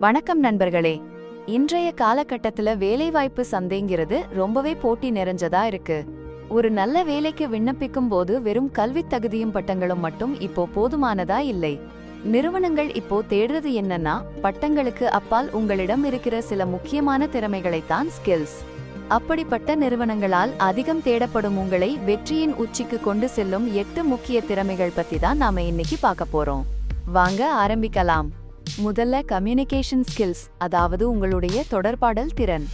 வணக்கம் நண்பர்களே. இன்றைய காலகட்டத்துல வேலைவாய்ப்பு சந்தைங்கிறது ரொம்பவே போட்டி நிறைஞ்சதா இருக்கு. ஒரு நல்ல வேலைக்கு விண்ணப்பிக்கும் போது வெறும் கல்வித் தகுதியும் பட்டங்களும் மட்டும் இப்போ போதுமானதா இல்லை. நிறுவனங்கள் இப்போ தேடுறது என்னன்னா, பட்டங்களுக்கு அப்பால் உங்களிடம் இருக்கிற சில முக்கியமான திறமைகளைத்தான் ஸ்கில்ஸ். அப்படிப்பட்ட நிறுவனங்களால் அதிகம் தேடப்படும் உங்களை வெற்றியின் உச்சிக்கு கொண்டு செல்லும் 8 முக்கிய திறமைகள் பத்தி தான் நாம இன்னைக்கு பார்க்க போறோம். வாங்க ஆரம்பிக்கலாம். முதல்ல கம்யூனிகேஷன் ஸ்கில்ஸ், அதாவது உங்களுடைய தொடர்பாடல் திறன்.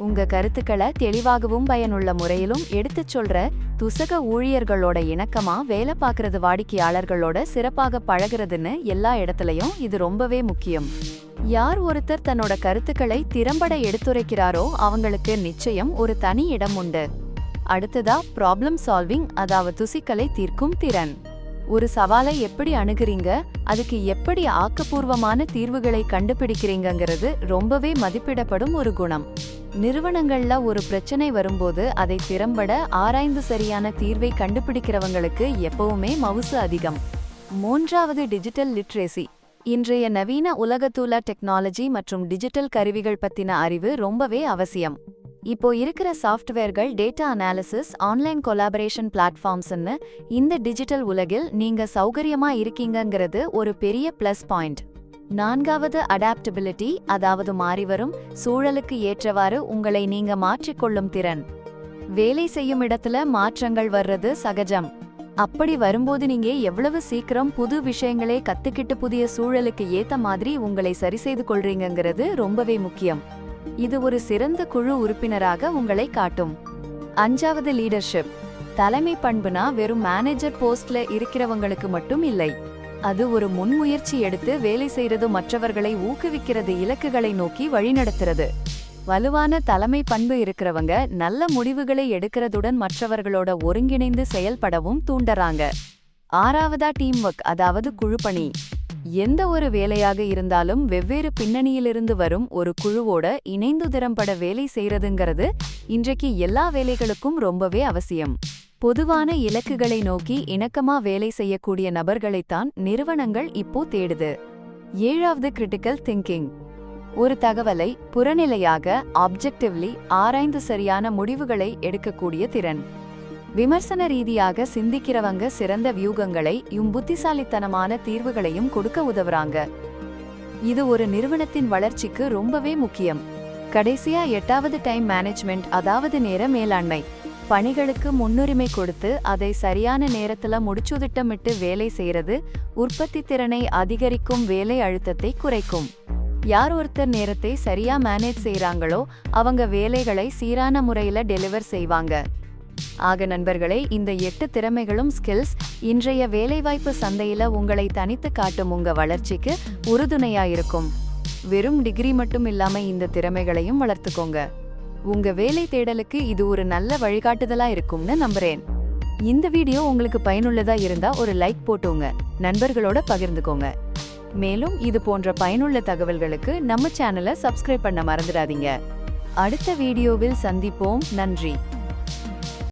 உங்க கருத்துக்களை தெளிவாகவும் பயனுள்ள முறையிலும் எடுத்துச் சொல்ற துசக ஊழியர்களோட இணக்கமா வேலை பார்க்கறது, வாடிக்கையாளர்களோட சிறப்பாக பழகிறதுன்னு எல்லா இடத்துலயும் இது ரொம்பவே முக்கியம். யார் ஒருத்தர் தன்னோட கருத்துக்களை திறம்பட எடுத்துரைக்கிறாரோ அவங்களுக்கு நிச்சயம் ஒரு தனி இடம் உண்டு. அடுத்ததா ப்ராப்ளம் சால்விங், அதாவது சிக்கலை தீர்க்கும் திறன். ஒரு சவாலை எப்படி அணுகுறீங்க, அதுக்கு எப்படி ஆக்கப்பூர்வமான தீர்வுகளை கண்டுபிடிக்கிறீங்கிறது ரொம்பவே மதிப்பிடப்படும் ஒரு குணம். நிறுவனங்கள்ல ஒரு பிரச்சனை வரும்போது அதை திறம்பட ஆராய்ந்து சரியான தீர்வை கண்டுபிடிக்கிறவங்களுக்கு எப்பவுமே மவுசு அதிகம். மூன்றாவது டிஜிட்டல் லிட்ரேசி. இன்றைய நவீன உலகத்தூல டெக்னாலஜி மற்றும் டிஜிட்டல் கருவிகள் பத்தின அறிவு ரொம்பவே அவசியம். இப்போ இருக்கிற சாஃப்ட்வேர்கள், டேட்டா அனாலிசிஸ், ஆன்லைன் கொலாபரேஷன் பிளாட்ஃபார்ம்ஸ்னு இந்த டிஜிட்டல் உலகில் நீங்க சௌகரியமா இருக்கீங்கிறது ஒரு பெரிய பிளஸ் பாயிண்ட். நான்காவது அடாப்டபிலிட்டி, அதாவது மாறிவரும் சூழலுக்கு ஏற்றவாறு உங்களை நீங்க மாற்றிக்கொள்ளும் திறன். வேலை செய்யும் இடத்துல மாற்றங்கள் வர்றது சகஜம். அப்படி வரும்போது நீங்க எவ்வளவு சீக்கிரம் புது விஷயங்களே கத்துக்கிட்டு புதிய சூழலுக்கு ஏத்த மாதிரி உங்களை சரி செய்து கொள்றீங்கிறது ரொம்பவே முக்கியம். இது ஒரு சிறந்த குழு உறுப்பினராக உங்களை காட்டும். அஞ்சாவது லீடர்ஷிப். தலைமை பண்புனா வெறும் மேனேஜர் போஸ்ட்ல இருக்கிறவங்களுக்கு மட்டும் இல்லை. அது ஒரு முன்முயற்சி எடுத்து வேலை செய்யறது, மற்றவர்களை ஊக்குவிக்கிறது, இலக்குகளை நோக்கி வழிநடத்துறது. வலுவான தலைமை பண்பு இருக்கிறவங்க நல்ல முடிவுகளை எடுக்கிறதுடன் மற்றவர்களோட ஒருங்கிணைந்து செயல்படவும் தூண்டறாங்க. ஆறாவதா டீம் ஒர்க், அதாவது குழுப்பணி. எந்த ஒரு வேலையாக இருந்தாலும் வெவ்வேறு பின்னணியிலிருந்து வரும் ஒரு குழுவோட இணைந்து திறம்பட வேலை செய்யறதுங்கிறது இன்றைக்கு எல்லா வேலைகளுக்கும் ரொம்பவே அவசியம். பொதுவான இலக்குகளை நோக்கி இணக்கமா வேலை செய்யக்கூடிய நபர்களைத்தான் நிறுவனங்கள் இப்போ தேடுது. ஏழாவது கிரிட்டிக்கல் திங்கிங். ஒரு தகவலை புறநிலையாக ஆப்ஜெக்டிவ்லி ஆராய்ந்து சரியான முடிவுகளை எடுக்கக்கூடிய திறன். விமர்சன ரீதியாக சிந்திக்கிறவங்க சிறந்த வியூகங்களையும் புத்திசாலித்தனமான தீர்வுகளையும் கொடுக்க உதவுறாங்க. இது ஒரு நிறுவனத்தின் வளர்ச்சிக்கு ரொம்பவே முக்கியம். கடைசியா எட்டாவது டைம் மேனேஜ்மெண்ட், அதாவது நேர மேலாண்மை. பணிகளுக்கு முன்னுரிமை கொடுத்து அதை சரியான நேரத்துல முடிச்சுதிட்டமிட்டு வேலை செய்யறது உற்பத்தி திறனை அதிகரிக்கும், வேலை அழுத்தத்தை குறைக்கும். யார் ஒருத்தர் நேரத்தை சரியா மேனேஜ் செய்யறாங்களோ அவங்க வேலைகளை சீரான முறையில டெலிவர் செய்வாங்க. ஆக நண்பர்களே, இந்த 8 திறமைகளும் ஸ்கில்ஸ் இன்றைய வேலைவாய்ப்பு சந்தையில உங்களை தனித்து காட்டும் உங்க வளர்ச்சிக்கு உறுதுணையாயிருக்கும். வெறும் டிகிரி மட்டும் இல்லாம இந்த திறமைகளையும் வளர்த்துக்கோங்க. உங்க வேலை தேடலுக்கு இது ஒரு நல்ல வழிகாட்டுதலா இருக்கும்னு நம்புறேன். இந்த வீடியோ உங்களுக்கு பயனுள்ளதா இருந்தா ஒரு லைக் போட்டுங்க, நண்பர்களோட பகிர்ந்துக்கோங்க. மேலும் இது போன்ற பயனுள்ள தகவல்களுக்கு நம்ம சேனலை சப்ஸ்கிரைப் பண்ண மறந்துடாதீங்க. அடுத்த வீடியோவில் சந்திப்போம். நன்றி.